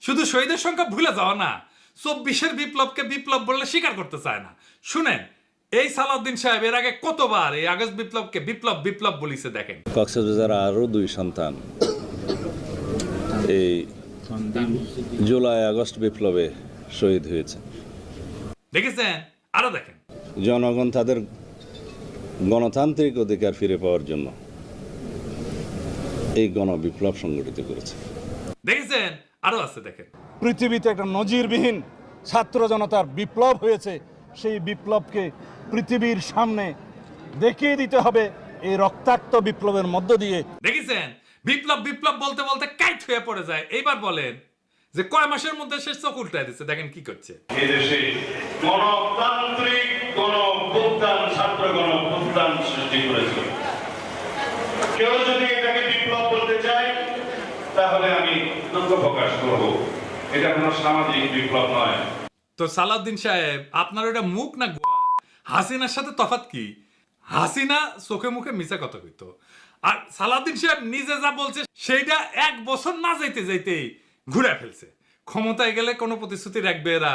শুধু শহীদের সংখ্যা ভুলে যাওয়া না, 24-এর বিপ্লবকে বিপ্লব বললে স্বীকার করতে চায় না। শুনেন, এই সালাউদ্দিন সাহেব এর আগে কতবার এই আগস্ট বিপ্লবকে বিপ্লব বিপ্লব বলিছে দেখেন। কক্সবাজার আরও 2 সন্তান এই জুলাই আগস্ট বিপ্লবে শহীদ হয়েছে। দেখেছেন? আরো দেখেন। জনগণ তাদের গণতান্ত্রিক অধিকার ফিরে পাওয়ার জন্য এই গণবিপ্লব সংগঠিত করেছে। দেখেছেন? আরো আছে দেখেন। পৃথিবীতে একটা নজিরবিহীন ছাত্র জনতার বিপ্লব হয়েছে, সেই বিপ্লবকে পৃথিবীর সামনে দেখিয়ে দিতে হবে এই রক্তাক্ত বিপ্লবের মধ্য দিয়ে। দেখেছেন? বিপ্লব বিপ্লব বলতে বলতে কাইট হয়ে পড়ে যায়। এইবার বলেন যে কয় মাসের মধ্যে সে চোখ উল্টায় দিচ্ছে, দেখেন কি করছে। এদেশে গণতান্ত্রিক গণঅভ্যুত্থান, ছাত্র গণঅভ্যুত্থান সৃষ্টি করেছে। কেউ যদি এটাকে বিপ্লব বলতে চায় তাহলে আমি দুঃখ প্রকাশ করব, এটা কোনো সামাজিক বিপ্লব নয়। তো সালাউদ্দিন সাহেব, আপনার ওটা মুখ না গোয়া? হাসিনার সাথে তফাৎ কি? হাসিনা চোখে মুখে মিছা কথা কইতো, আর সালাউদ্দিন সাহেব নিজে যা বলছে সেইটা 1 বছর না যাইতে যাইতেই ঘুরে ফেলছে। ক্ষমতায় গেলে কোনো প্রতিশ্রুতি রাখবে এরা?